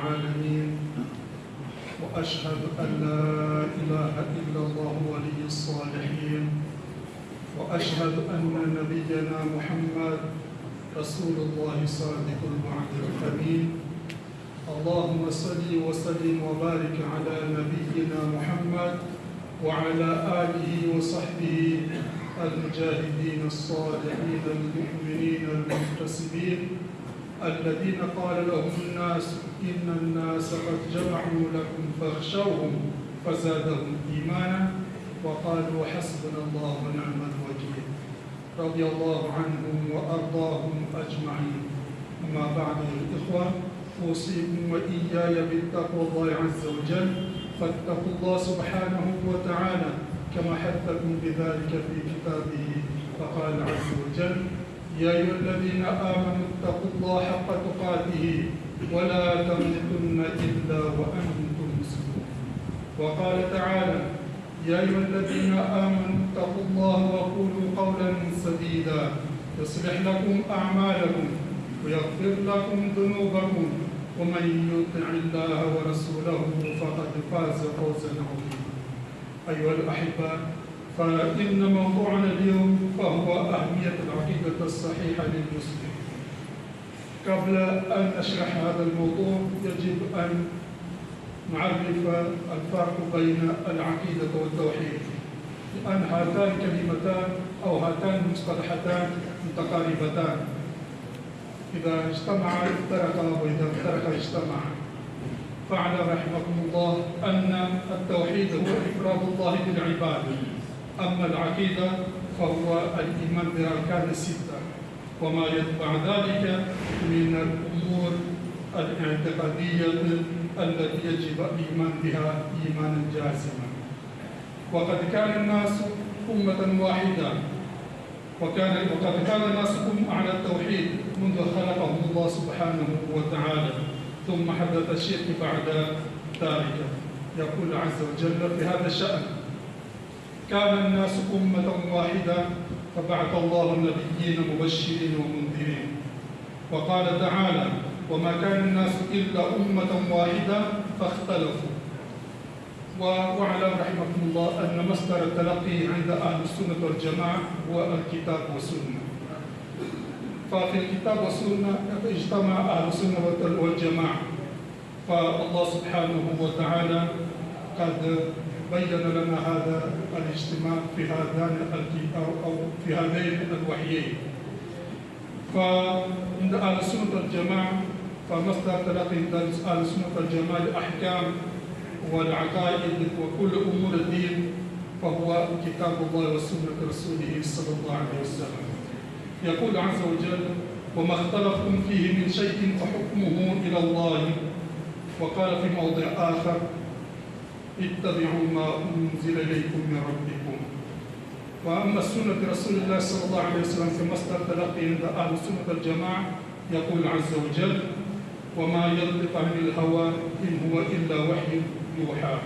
العالمين وأشهد أن لا إله إلا الله ولي الصالحين وأشهد أن نبينا محمد رسول الله صادق الوعد الأمين. اللهم صل وسلم وبارك على نبينا محمد وعلى آله وصحبه المجاهدين الصالحين المؤمنين المحتسبين الذين قال لهم الناس إن الناس قد جمعوا لكم فاخشوهم فزادهم إيمانا وقالوا حسبنا الله ونعم الوكيل. رضي الله عنهم وأرضاهم أجمعين. أما بعد الإخوة، أوصيكم وإياي بتقوى الله عز وجل، فاتقوا الله سبحانه وتعالى كما حثكم بذلك في كتابه، فقال عز وجل: يا أيها الذين آمنوا اتقوا الله حق تقاته ولا تموتن إلا وأنتم مسلمون. وقال تعالى: يا أيها الذين آمنوا اتقوا الله وقولوا قولا سديدا يصلح لكم أعمالكم ويغفر لكم ذنوبكم ومن يطع الله ورسوله فقد فاز فوزا عظيما. أيها الأحبة، فإن موضوعنا اليوم فهو أهمية العقيدة الصحيحة للمسلم. قبل أن أشرح هذا الموضوع يجب أن نعرف الفرق بين العقيدة والتوحيد، لأن هاتان كلمتان أو هاتان مصطلحتان متقاربتان، إذا اجتمعا افترقا وإذا افترقا اجتمعا. فاعلم رحمكم الله أن التوحيد هو إفراد الله بالعبادة، أما العقيدة فهو الإيمان بالأركان الستة وما يتبع ذلك من الأمور الاعتقادية التي يجب الإيمان بها إيمانا جازما. وقد كان الناس أمة واحدة، وقد كان الناس على التوحيد منذ خلقهم الله سبحانه وتعالى، ثم حدث الشرك بعد ذلك. يقول عز وجل في هذا الشأن: كان الناس أمة واحدة فبعث الله النبيين مبشرين ومنذرين. وقال تعالى: وما كان الناس إلا أمة واحدة فاختلفوا. واعلم رحمكم الله أن مصدر التلقي عند أهل السنة والجماعة هو الكتاب والسنة. ففي الكتاب والسنة اجتمع أهل السنة والجماعة، فالله سبحانه وتعالى قد بين لنا هذا الاجتماع في هذين الوحيين. فعند أهل السنة والجماعة فمصدر تلقي عند أهل السنة والجماعة الأحكام والعقائد وكل أمور الدين فهو كتاب الله وسنة رسوله صلى الله عليه وسلم. يقول عز وجل: وما اختلفتم فيه من شيء فحكمه إلى الله. وقال في موضع آخر: اتبعوا ما أنزل إليكم من ربكم. وأما سنة رسول الله صلى الله عليه وسلم كمصدر تلقي عند أهل السنة والجماعة يقول عز وجل: وما ينطق عن الهوى إن هو إلا وحي يوحى.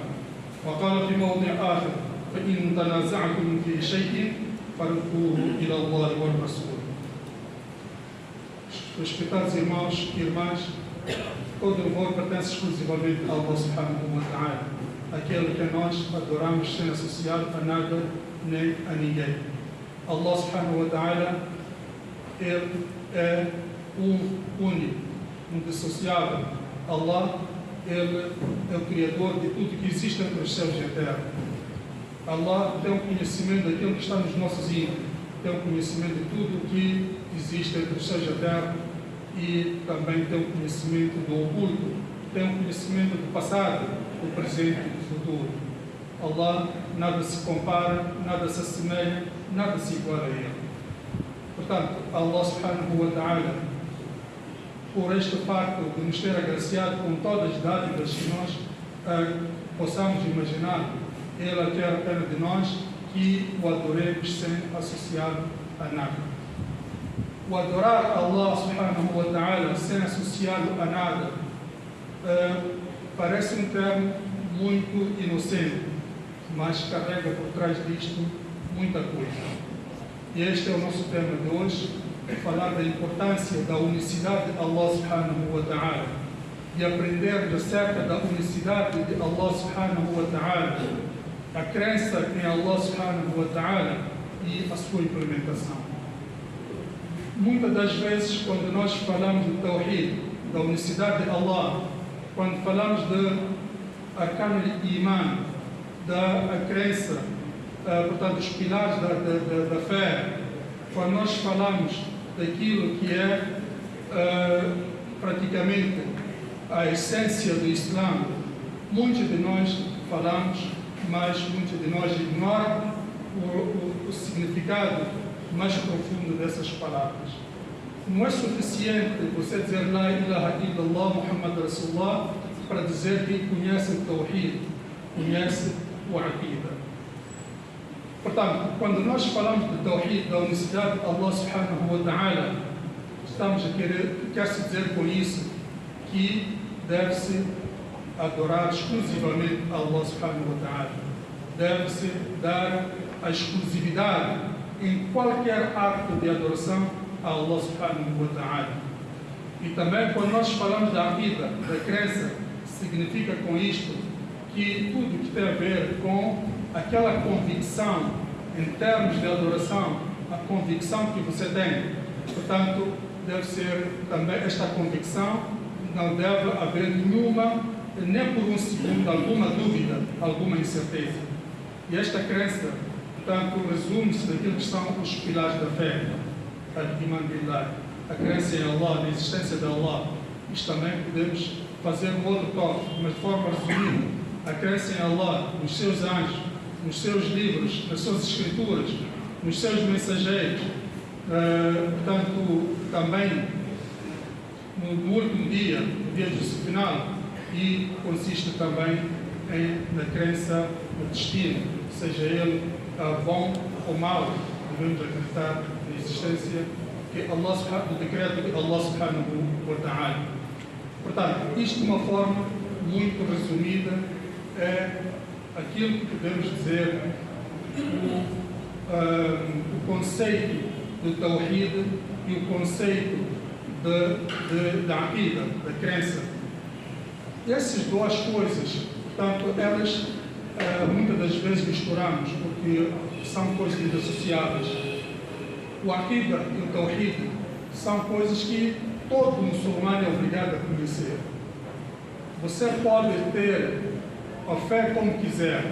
وقال في موضع آخر: فإن تنازعتم في شيء فردوه إلى الله والرسول. Respeitar os irmãos e irmãs, todo louvor pertence exclusivamente a Allah subhanahu wa ta'ala, aquele que nós adoramos sem associar a nada nem a ninguém. Allah subhanahu wa ta'ala, ele é único, indissociável. Allah, ele é o Criador de tudo que existe entre os céus e a terra. Allah tem o conhecimento daquilo que está nos nossos índios, tem o conhecimento de tudo que existe entre os céus e a terra, e também tem o conhecimento do oculto, tem o conhecimento do passado, do presente e do futuro. Allah nada se compara, nada se assemelha, nada se iguala a ele. Portanto, Allah subhanahu wa ta'ala, por este facto de nos ter agraciado com todas as dádivas que nós possamos imaginar, Ele quer apenas de nós que o adoremos sem associar a nada. O adorar Allah subhanahu wa ta'ala sem associá-lo a nada parece um termo muito inocente, mas carrega por trás disto muita coisa. E este é o nosso tema de hoje, falar da importância da unicidade de Allah subhanahu wa ta'ala, de aprendermos acerca da unicidade de Allah subhanahu wa ta'ala, a crença em Allah subhanahu wa ta'ala e a sua implementação. Muitas das vezes, quando nós falamos do Tawhid, da unicidade de Allah, quando falamos de Arkan al-Iman, da crença, portanto, dos pilares da fé, quando nós falamos daquilo que é praticamente a essência do Islã, muitos de nós falamos, mas muitos de nós ignoram o significado mais profundo dessas palavras. Não é suficiente você dizer La ilaha illallah Muhammad Rasulullah para dizer que conhece o Tawhid, conhece o Aqida. Portanto, quando nós falamos de Tawhid, da unicidade de Allah subhanahu wa ta'ala, estamos a quer-se dizer com isso que deve-se adorar exclusivamente a Allah subhanahu wa ta'ala. Deve-se dar a exclusividade em qualquer ato de adoração a Allah subhanahu wa ta'ala. E também quando nós falamos da Aqida, da crença, significa com isto que tudo que tem a ver com aquela convicção em termos de adoração, a convicção que você tem, portanto, deve ser também esta convicção, não deve haver nenhuma, nem por um segundo, alguma dúvida, alguma incerteza. E esta crença, portanto, resume-se naquilo que são os pilares da fé, al-Iman billah, a crença em Allah, na existência de Allah. Isto também podemos fazer um outro toque, mas de forma resumida, a crença em Allah, nos seus anjos, nos seus livros, nas suas escrituras, nos seus mensageiros, portanto, também no último dia, no dia do juízo final, e consiste também na crença no destino, seja ele bom ou mau. Devemos acreditar na existência do decreto de Allah subhanahu wa ta'ala. Portanto, isto de uma forma muito resumida é aquilo que podemos dizer o conceito do Tawhid e o conceito da Aqida, da crença. Essas duas coisas, portanto, elas muitas das vezes misturamos, porque são coisas desassociadas. O Aqida e o Tawhid são coisas que todo muçulmano é obrigado a conhecer. Você pode ter a fé como quiser,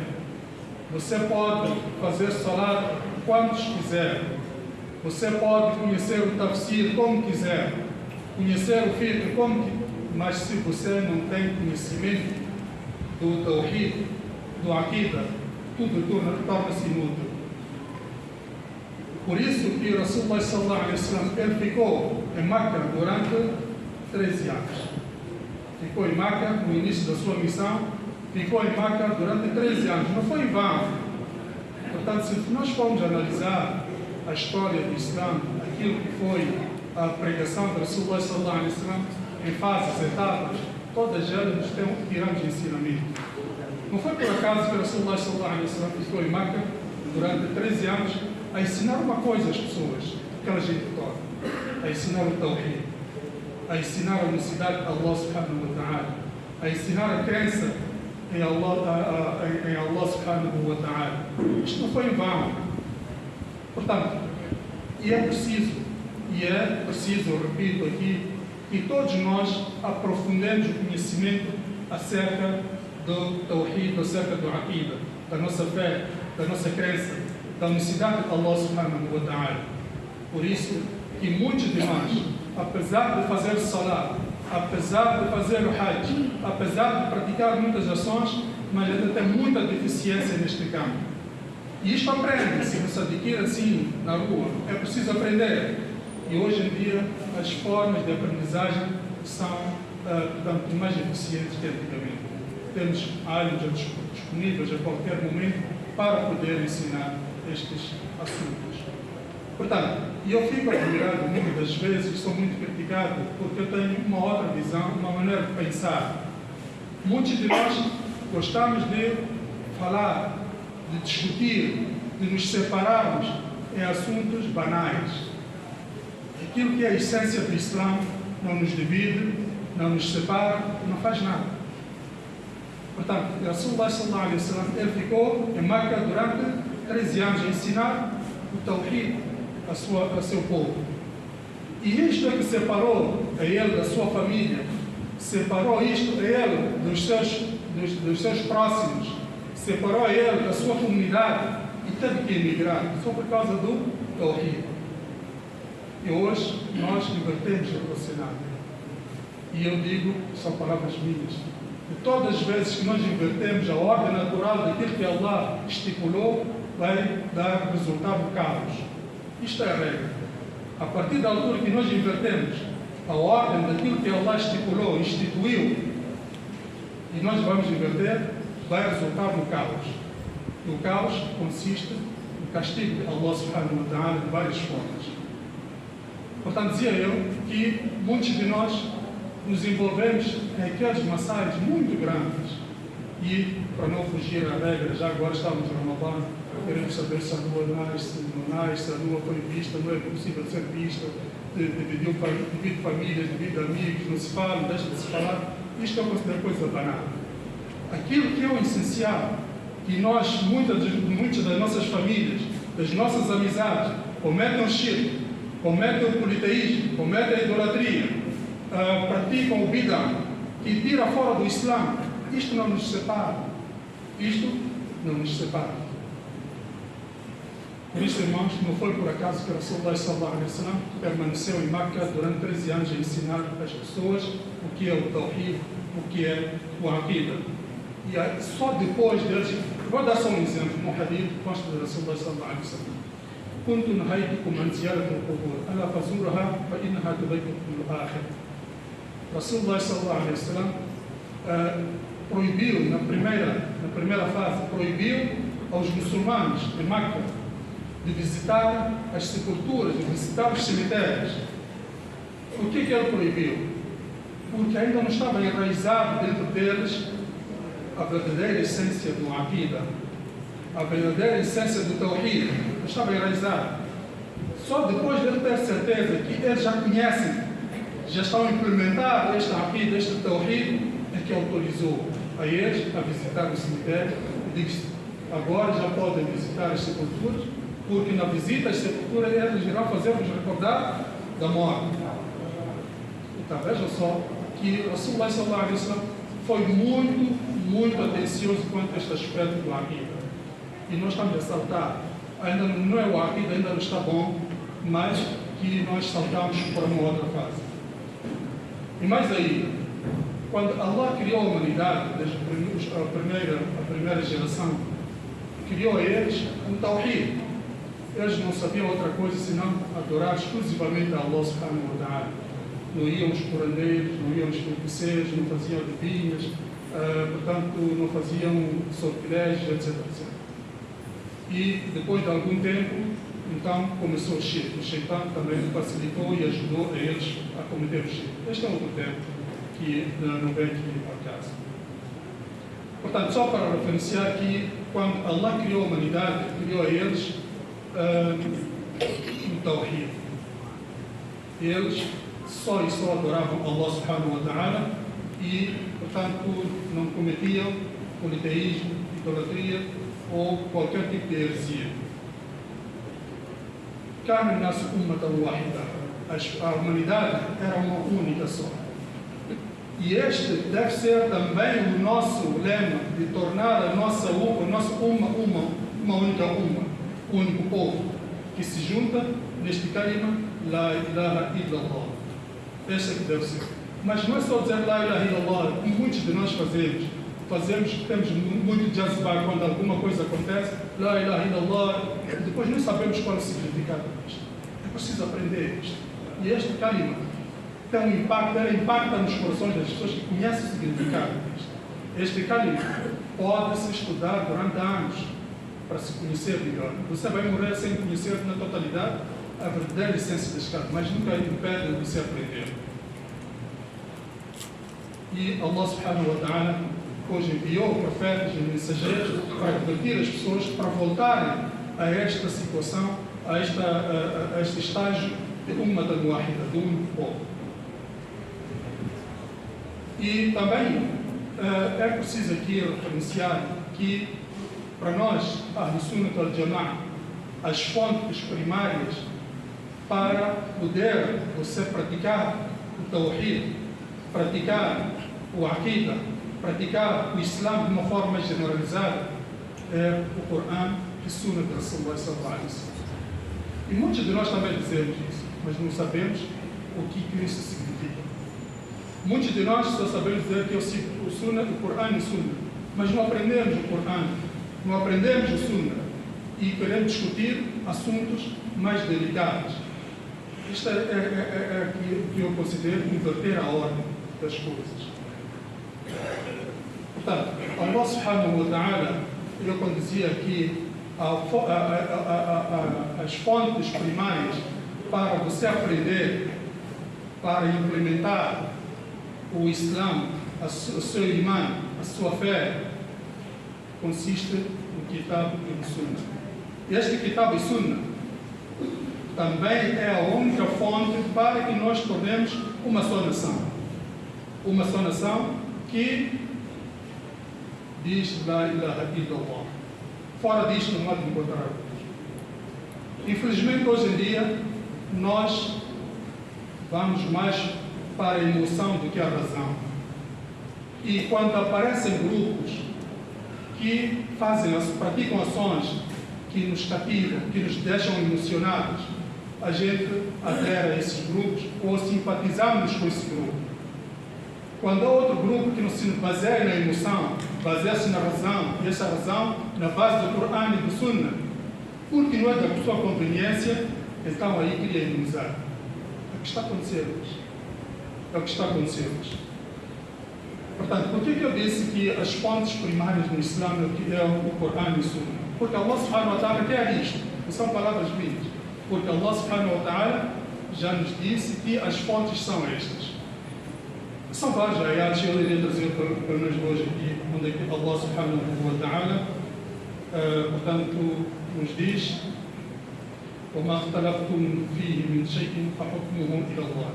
você pode fazer salat quantos quiser, você pode conhecer o tafsir como quiser, conhecer o fiqh como quiser, mas se você não tem conhecimento do Tawhid, do Aqida, tudo torna-se inútil. Por isso que Rasulullah sallallahu alaihi wasallam, ele ficou em Meca durante 13 anos. Ficou em Meca no início da sua missão, ficou em Meca durante 13 anos. Não foi em vão. Portanto, se nós formos analisar a história do Islã, aquilo que foi a pregação de Rasulullah sallallahu alaihi wasallam, em fases, etapas, todas elas nos tiramos de ensinamento. Não foi por acaso que Rasulullah sallallahu alaihi wasallam ficou em Meca durante 13 anos a ensinar uma coisa às pessoas, aquela gente toda, a ensinar o Tawhid, a ensinar a unicidade de Allah subhanahu wa ta'ala, a ensinar a crença em Allah subhanahu wa ta'ala. Isto não foi em vão. Portanto, é preciso, eu repito aqui, que todos nós aprofundemos o conhecimento acerca do Tawhid, acerca do Aqida, da nossa fé, da nossa crença, da unicidade de Allah subhanahu wa ta'ala. Por isso que muitos de nós, apesar de fazer salat, apesar de fazer o hajj, apesar de praticar muitas ações, mas ainda tem muita deficiência neste campo. E isto aprende-se, não se adquire assim na rua, é preciso aprender. E hoje em dia as formas de aprendizagem são, portanto, mais eficientes que antigamente. Temos áreas disponíveis a qualquer momento para poder ensinar estes assuntos. Portanto, eu fico admirado muitas das vezes, sou muito criticado, porque eu tenho uma outra visão, uma maneira de pensar. Muitos de nós gostamos de falar, de discutir, de nos separarmos em assuntos banais. Aquilo que é a essência do Islã não nos divide, não nos separa, não faz nada. Portanto, Rasulullah sallallahu alaihi wasallam, ele ficou em Meca durante 13 anos a ensinar o Tawhid a seu povo. E isto é que separou a ele da sua família, separou isto a ele dos seus próximos, separou a ele da sua comunidade e teve que emigrar, só por causa do Tawhid. E hoje nós invertemos o cenário. E eu digo, são palavras minhas, de todas as vezes que nós invertemos a ordem natural daquilo que Allah estipulou, vai dar resultado caos. Isto é a regra. A partir da altura que nós invertemos a ordem daquilo que Allah estipulou, instituiu, e nós vamos inverter, vai resultar no caos. E o caos consiste no castigo de Allah subhanahu wa ta'ala de várias formas. Portanto, dizia eu que muitos de nós nos envolvemos em aqueles massais muito grandes e, para não fugir à regra, já agora estamos no Ramadã, queremos saber se a lua nasce, não nasce, se a lua foi vista, não é possível ser vista, devido famílias, devido amigos, não se fala, deixa de se falar. Isto eu considero coisa banal. Aquilo que é o essencial, que nós, muitas das nossas famílias, das nossas amizades, cometem o shirk, cometem o politeísmo, cometem a idolatria, praticam o bid'ah, que tira fora do Islã, isto não nos separa. Isto não nos separa. Por isso, irmãos, não foi por acaso que Rasulullah sallallahu alaihi wasallam permaneceu em Meca durante 13 anos a ensinar às pessoas o que é o Tawhid, o que é o Aqida. E só depois deles, vou dar só um exemplo, um hadith que consta de Rasulullah sallallahu alaihi wasallam. كنت نهيتكم عن زيارة القبور ألا فزورها فإنها تذكركم الآخرة. Rasulullah sallallahu alaihi wasallam proibiu, na primeira fase, proibiu aos muçulmanos de Meca de visitar as sepulturas, de visitar os cemitérios. Por que ele proibiu? Porque ainda não estava enraizado dentro deles a verdadeira essência do Aqida, a verdadeira essência do Tawhid, não estava enraizado. Só depois de ele ter certeza que eles já conhecem, já estão implementando este Aqida, este Tawhid, é que autorizou a eles a visitar o cemitério e disse: agora já podem visitar as sepulturas, porque na visita às sepulturas eles irão fazer-vos recordar da morte. Então vejam só que Rasulullah sallallahu alaihi wasallam foi muito atencioso quanto a este aspecto do Aqida. E nós estamos a saltar, ainda não é o Aqida, ainda não está bom, mas que nós saltamos para uma outra fase. E mais aí, quando Allah criou a humanidade, desde a primeira geração, criou a eles um Tawhid. Eles não sabiam outra coisa senão adorar exclusivamente a Allah subhanahu wa ta'ala. Não iam os curandeiros, não iam os feiticeiros, não faziam adivinhas, portanto não faziam sortilégios, etc. E depois de algum tempo, então começou o shirk. O Shaitan também facilitou e ajudou a eles a cometer o shirk. Este é outro tempo que não vem aqui para casa. Portanto, só para referenciar que quando Allah criou a humanidade, criou a eles o Tawhid. Eles só e só adoravam Allah subhanahu wa ta'ala e, portanto, não cometiam politeísmo, idolatria ou qualquer tipo de heresia. كان الناس أمة واحدة. A humanidade era uma única só. E este deve ser também o nosso lema de tornar a nossa uma única um único povo que se junta neste kalima La ilaha illallah. Este é que deve ser. Mas não é só dizer La ilaha illallah, como muitos de nós temos muito jazbar quando alguma coisa acontece, La ilaha illallah, depois não sabemos qual é o significado disto. É preciso aprender isto. E este kalima tem um impacto, ele impacta nos corações das pessoas que conhecem o significado disto. Este kalima pode-se estudar durante anos para se conhecer melhor. Você vai morrer sem conhecer na totalidade a verdadeira essência deste kalima, mas nunca impede de se aprender. E Allah subhanahu wa ta'ala hoje enviou profetas e mensageiros para advertir as pessoas para voltarem a esta situação, a este estágio de Ummatan Wahida, de um povo. E também é preciso aqui referenciar que, para nós, Ahl Sunnah wal Jama'ah, as fontes primárias para poder você praticar o Tawhid, praticar o Aqidah, praticar o Islã de uma forma generalizada, é o Corão e Sunnah de Rasulullah sallallahu alaihi wasallam. E muitos de nós também dizemos isso, mas não sabemos o que isso significa. Muitos de nós só sabemos dizer que eu sigo o Sunnah, o Corão e o Sunnah, mas não aprendemos o Corão, não aprendemos o Sunnah e queremos discutir assuntos mais delicados. Isto é que eu considero inverter a ordem das coisas. Portanto, Allah subhanahu wa ta'ala, eu quando dizia que as fontes primárias para você aprender, para implementar o Islã, o seu imã, a sua fé, consiste no Kitab e no Sunnah. E este Kitab e Sunnah também é a única fonte para que nós tornemos uma só nação. Uma só nação que diz La ilaha illallah. Fora disto não há de encontrar. Infelizmente, hoje em dia, nós vamos mais para a emoção do que a razão. E quando aparecem grupos que praticam ações que nos cativam, que nos deixam emocionados, a gente adere a esses grupos ou simpatizamos com esse grupo. Quando há outro grupo que não se baseia na emoção, baseia-se na razão, e essa razão na base do Corão e do Sunnah, porque não é da sua conveniência, então aí cria inimizade. É o que está acontecendo hoje. É o que está acontecendo hoje. Portanto, por que eu disse que as fontes primárias no Islã é o Corão e o Sunnah? Porque Allah subhanahu wa ta'ala quer isto. Não são palavras minhas. Porque Allah subhanahu wa ta'ala já nos disse que as fontes são estas. São vários ayats, eu iria trazer para nós hoje aqui, onde Allah subhanahu wa ta'ala, portanto, nos diz: وَمَا اخْتَلَفْتُمْ فِيهِ مِنْ شَيْءٍ فَحُكْمُهُ إِلَى اللَّهِ.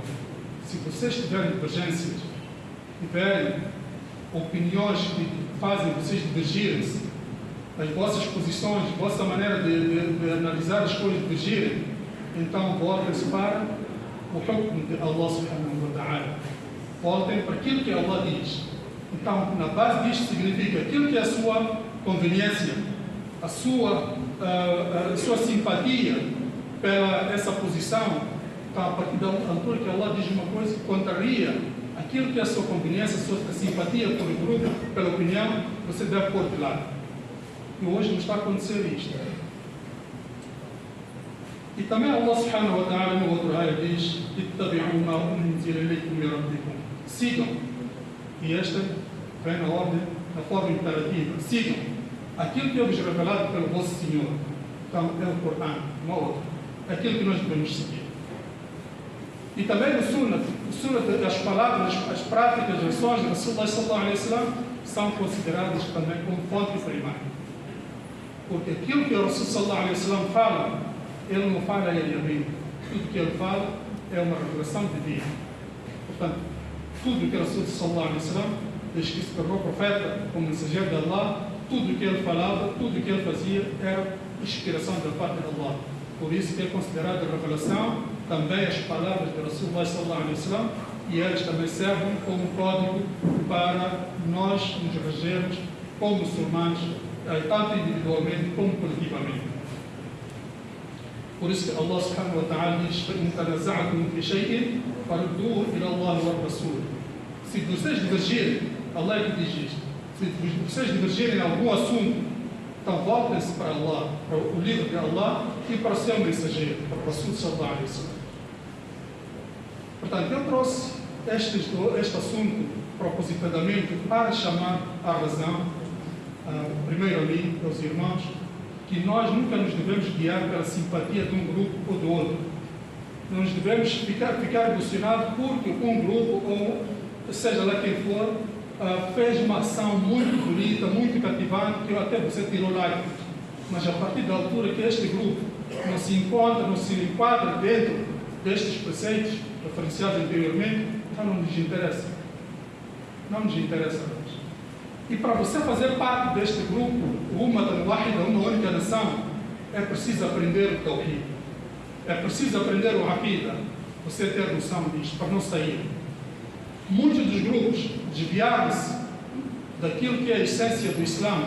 Se vocês tiverem divergências, tiverem opiniões que fazem vocês divergirem-se, as vossas posições, a vossa maneira de analisar as coisas divergirem, então voltem-se para o hukm de Allah subhanahu wa ta'ala. Voltem para aquilo que Allah diz. Então, na base disto significa aquilo que é a sua conveniência, a sua simpatia pela essa posição. Então, a partir da altura que Allah diz uma coisa que contraria aquilo que é a sua conveniência, a sua simpatia pelo grupo, pela opinião, você deve pôr de lado. E hoje não está a acontecer isto. E também Allah subhanahu wa ta'ala no outro ayah diz: ittabi'u ma unzila ilaykum min rabbikum. Sigam. E esta vem na ordem, na forma imperativa. Sigam aquilo que é vos revelado pelo vosso Senhor. Então é o Corão, não outro. É aquilo que nós devemos seguir. E também no Sunnah, as palavras, as práticas, as ações de Rasulullah sallallahu alaihi wasallam são consideradas também como fonte primária. Porque aquilo que o Rasul sallallahu alaihi wasallam fala, ele não fala ele mesmo. Tudo que ele fala é uma revelação divina. Portanto, tudo que o Rasul sallallahu alaihi wasallam, desde que se tornou profeta, como mensageiro de Allah, tudo que ele falava, tudo que ele fazia era inspiração da parte de Allah. Por isso que é considerado revelação também as palavras de Rasulullah sallallahu alaihi wasallam, e elas também servem como código para nós nos regermos como muçulmanos, tanto individualmente como coletivamente. Por isso que Allah subhanahu wa ta'ala diz: فَإِنْ تَنَزَعْتُمْ فِي شَيْءٍ فَرُدُّوهُ إِلَى اللَّهِ وَالرَّسُولِ. Se vocês divergirem, Allah é que diz isto. Se vocês divergirem em algum assunto, então voltem-se para Allah, para o livro de Allah e para o seu mensageiro, para o Rasul sallallahu alaihi wasallam. Portanto, eu trouxe este assunto propositadamente para chamar à razão, primeiro a mim, aos irmãos, que nós nunca nos devemos guiar pela simpatia de um grupo ou do outro. Não nos devemos ficar emocionados porque um grupo, ou seja lá quem for, fez uma ação muito bonita, muito cativante, que até você tirou like. Mas a partir da altura que este grupo não se enquadra dentro destes preceitos referenciados anteriormente, então não nos interessa. não nos interessa hoje. E para você fazer parte deste grupo, Ummatan Wahida, uma única nação, é preciso aprender o Tawhid. É preciso aprender o Aqida. Você ter noção disto, para não sair. Muitos dos grupos desviaram-se daquilo que é a essência do Islã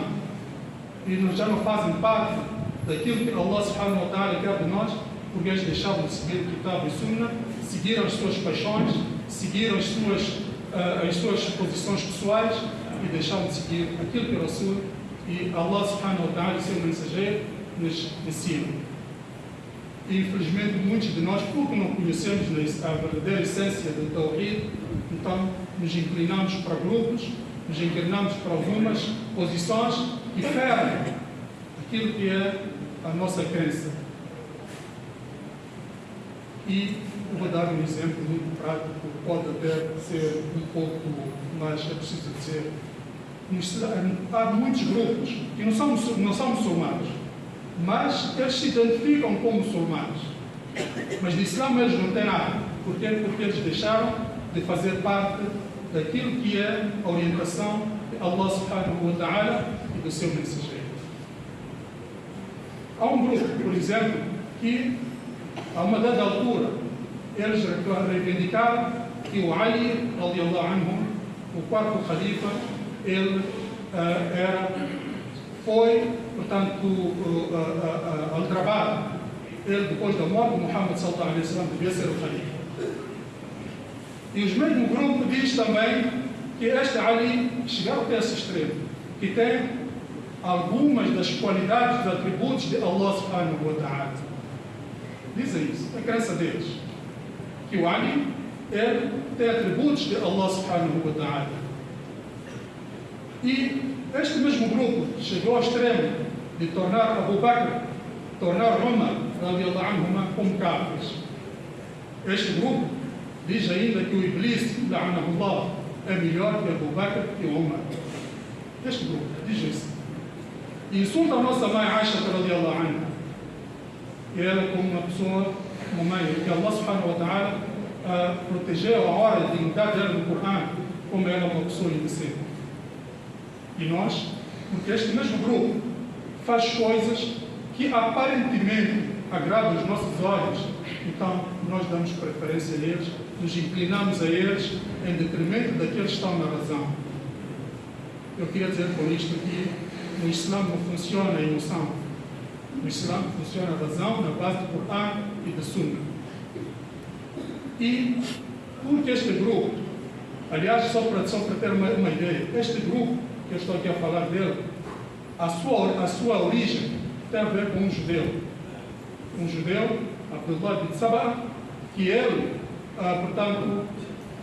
e já não fazem parte daquilo que Allah subhanahu wa ta'ala quer de nós, porque eles deixaram de seguir o Kitab e Sunnah, seguiram as suas paixões, seguiram as suas posições pessoais e deixaram de seguir aquilo que o Rasul e Allah subhanahu wa ta'ala, seu mensageiro, nos ensinam. E infelizmente muitos de nós, porque não conhecemos a verdadeira essência do Tawhid, então nos inclinamos para grupos, nos inclinamos para algumas posições que ferem aquilo que é a nossa crença. E eu vou dar um exemplo muito prático, pode até ser um pouco, mas é preciso dizer. Há muitos grupos que não são muçulmanos, mas eles se identificam como muçulmanos. Mas de Islã eles não têm nada. Por quê? Porque eles deixaram de fazer parte daquilo que é a orientação de Allah subhanahu wa ta'ala e do seu mensageiro. Há um grupo, por exemplo, que a uma dada altura eles reivindicaram que o Ali, radiallahu anhu, o quarto califa, ele foi, portanto, aldrabado. Ele, depois da morte de Muhammad sallallahu alaihi wasallam, devia ser o califa. E o mesmo grupo diz também que este Ali chegaram até esse extremo, que tem algumas das qualidades e atributos de Allah subhanahu wa ta'ala. Dizem isso, a crença deles. Que o Ali tem atributos de Allah subhanahu wa ta'ala. E este mesmo grupo chegou ao extremo de tornar Abu Bakr, tornar Umar, radiallahu anhuma, como cáfiros. Este grupo diz ainda que o Iblis, la'anahullah, é melhor que Abu Bakr e Umar. Este grupo diz isso. E insulta a nossa mãe Aisha, radiallahu anha. E ela, como uma pessoa, uma mãe, que Allah subhanahu wa ta'ala protegeu a hora de dignidade dela no Corão, como ela é uma pessoa indecente. E nós, porque este mesmo grupo faz coisas que aparentemente agradam os nossos olhos, então nós damos preferência a eles, nos inclinamos a eles em detrimento daqueles que estão na razão. Eu queria dizer com isto que no Islã não funciona a emoção. No Islã funciona a razão na base do Corão e da Sunnah. E porque este grupo, aliás, só para ter uma ideia, este grupo que eu estou aqui a falar dele, a sua origem tem a ver com um judeu. Um judeu, Abdullah bin Saba, que ele, portanto,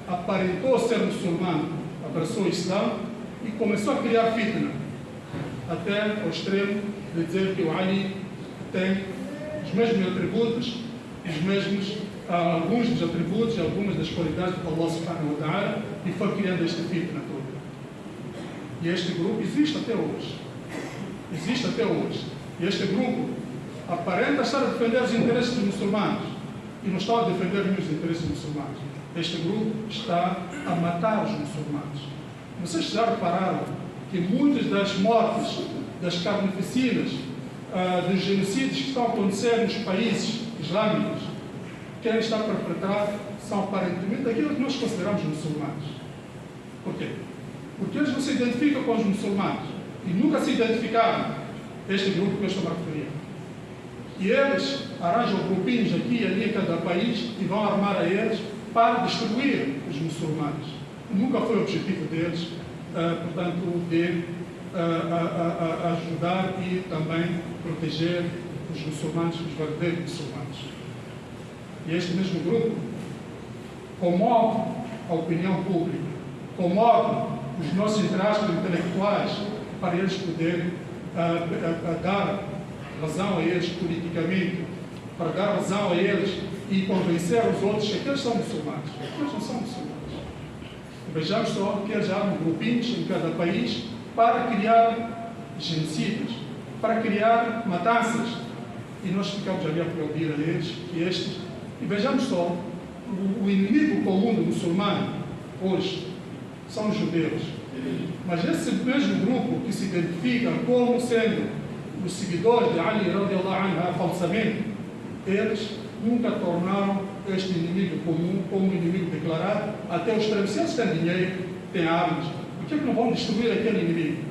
aparentou ser muçulmano, abraçou o Islã e começou a criar fitna, até ao extremo de dizer que o Ali tem os mesmos atributos, alguns dos atributos, algumas das qualidades de Allah subhanahu wa ta'ala, e foi criando esta fitna toda. E este grupo existe até hoje. Existe até hoje. E este grupo aparenta estar a defender os interesses dos muçulmanos e não está a defender nenhum dos interesses dos muçulmanos. Este grupo está a matar os muçulmanos. Vocês já repararam que muitas das mortes, das carnificinas, dos genocídios que estão a acontecer nos países islâmicos, quem está a perpetrar são aparentemente aquilo que nós consideramos muçulmanos. Por quê? Porque eles não se identificam com os muçulmanos e nunca se identificaram, este grupo que eu estou a referir. E eles arranjam grupinhos aqui e ali em cada país e vão armar a eles para destruir os muçulmanos. Nunca foi o objetivo deles, portanto, de ajudar e também proteger os muçulmanos, os verdadeiros muçulmanos. E este mesmo grupo comove a opinião pública, comove os nossos interatos intelectuais para eles poderem dar razão a eles politicamente, para dar razão a eles e convencer os outros que eles são muçulmanos. Eles não são muçulmanos. Vejamos só que eles armam grupinhos em cada país para criar genocídios, para criar matanças. E nós ficamos ali a aplaudir a eles que estes. E vejamos só, o inimigo comum do muçulmano hoje são os judeus. Mas esse mesmo grupo que se identifica como sendo os seguidores de Ali radiallahu anhu falsamente, eles nunca tornaram este inimigo comum como inimigo declarado até os extremo. Se eles têm dinheiro, têm armas, por que não vão destruir aquele inimigo?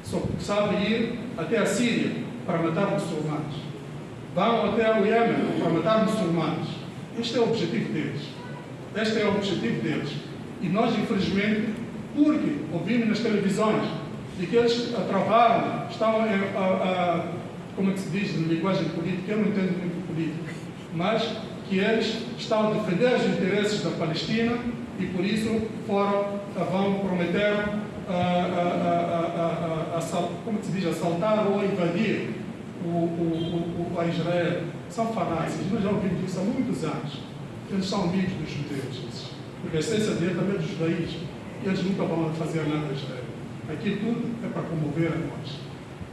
Só sabem ir até a Síria para matar muçulmanos. Vão até o Iêmen para matar muçulmanos. Este é o objetivo deles. Este é o objetivo deles. E nós, infelizmente, porque ouvimos nas televisões de que eles travaram, estão como é que se diz na linguagem política, eu não entendo muito política, mas que eles estão a defender os interesses da Palestina e por isso prometeram como se diz, assaltar ou invadir a Israel. São falácias, nós já ouvimos isso há muitos anos. Eles são amigos dos judeus, porque a essência dele também é do judaísmo. Eles nunca vão fazer nada a Israel. Aqui tudo é para comover a nós.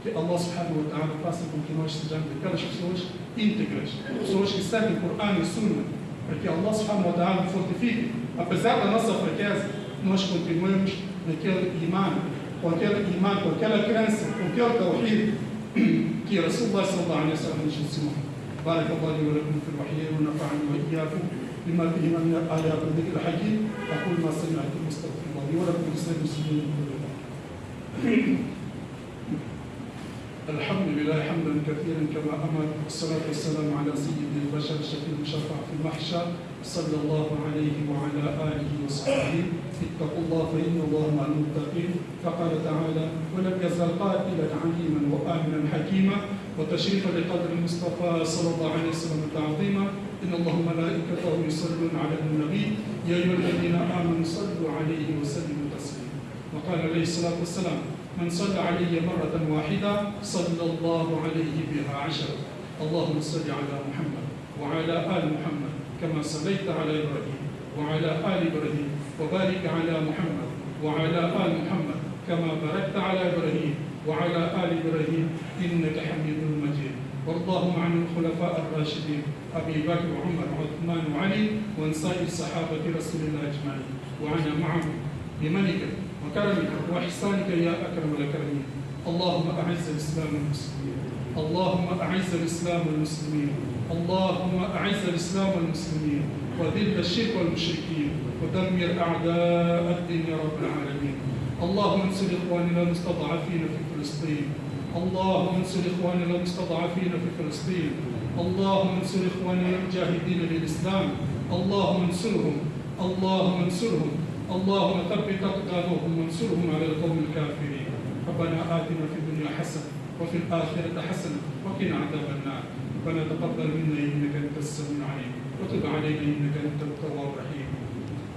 Que Allah subhanahu wa ta'ala faça com que nós sejamos aquelas pessoas íntegras, pessoas que seguem Corão e Sunna, para que Allah subhanahu wa ta'ala fortifique. Apesar da nossa fraqueza, nós continuemos naquele imã, com aquela crença, com aquele tawhid que Rasulullah sallallahu alaihi wa sallam nos ensinou. بارك الله لي ولكم في الوحي ونفعني واياكم بما فيهما من الايات والذكر الحكيم اقول ما سمعتم واستغفر الله لي ولكم ولسائر المسلمين الحمد لله حمدا كثيرا كما امر والصلاه والسلام على سيد البشر الشفيع المشفع في المحشر صلى الله عليه وعلى اله وصحبه اتقوا الله فان الله مع المتقين فقال تعالى ولم يزل قائلا عليما وامنا حكيما وتشريفا لقدر المصطفى صلى الله عليه وسلم تعظيما ان الله وملائكته يصلون على النبي يا ايها الذين امنوا صلوا عليه وسلموا تسليما وقال عليه الصلاه والسلام من صلى علي مرة واحدة صلى الله عليه بها 10 اللهم صل على محمد وعلى آل محمد كما صليت على إبراهيم وعلى آل إبراهيم وبارك على محمد وعلى آل محمد كما باركت على إبراهيم وعلى آل إبراهيم إنك حميد مجيد وارضاهم عن الخلفاء الراشدين أبي بكر وعمر وعثمان وعلي وعن سائر صحابة رسول الله أجمعين وعنا معهم بمنك وكرمك وإحسانك يا أكرم الأكرمين اللهم أعز الإسلام والمسلمين اللهم أعز الإسلام والمسلمين اللهم أعز الإسلام والمسلمين وذل الشرك والمشركين ودمر أعداء الدين يا رب العالمين اللهم انصر إخواننا المستضعفين في فلسطين اللهم انصر إخواننا المستضعفين في فلسطين اللهم انصر إخواننا المجاهدين للإسلام اللهم انصرهم اللهم انصرهم اللهم ثبت أقدامهم وانصرهم على القوم الكافرين ربنا آتنا في الدنيا حسنة وفي الآخرة حسنة وقنا عذاب النار ربنا تقبل منا إنك أنت السميع العليم وتب علينا إنك أنت التواب الرحيم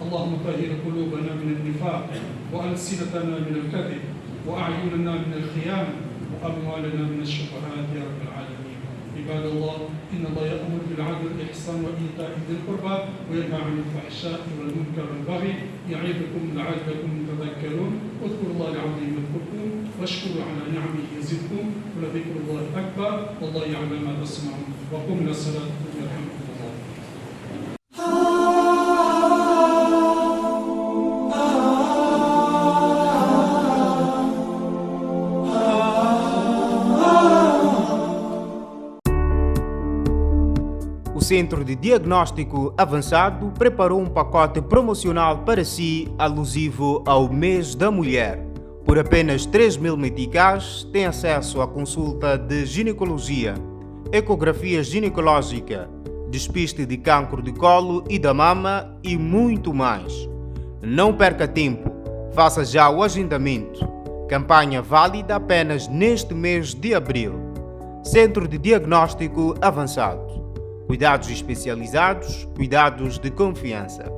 اللهم طهر قلوبنا من النفاق وألسنتنا من الكذب وأعيننا من الخيانة وأموالنا من الشبهات يا رب العالمين عباد الله إن الله يأمر بالعدل والإحسان وإيتاء ذي القربى وينهى عن الفحشاء والمنكر والبغي يعظكم لعلكم تذكرون اذكروا الله العظيم يذكركم واشكروا على نعمه يزدكم ولذكر الله أكبر والله يعلم ما تصنعون وقم للصلاة يرحمكم الله. O Centro de Diagnóstico Avançado preparou um pacote promocional para si, alusivo ao Mês da Mulher. Por apenas 3.000 meticais, tem acesso à consulta de ginecologia, ecografia ginecológica, despiste de cancro de colo e da mama e muito mais. Não perca tempo, faça já o agendamento. Campanha válida apenas neste mês de abril. Centro de Diagnóstico Avançado. Cuidados especializados, cuidados de confiança.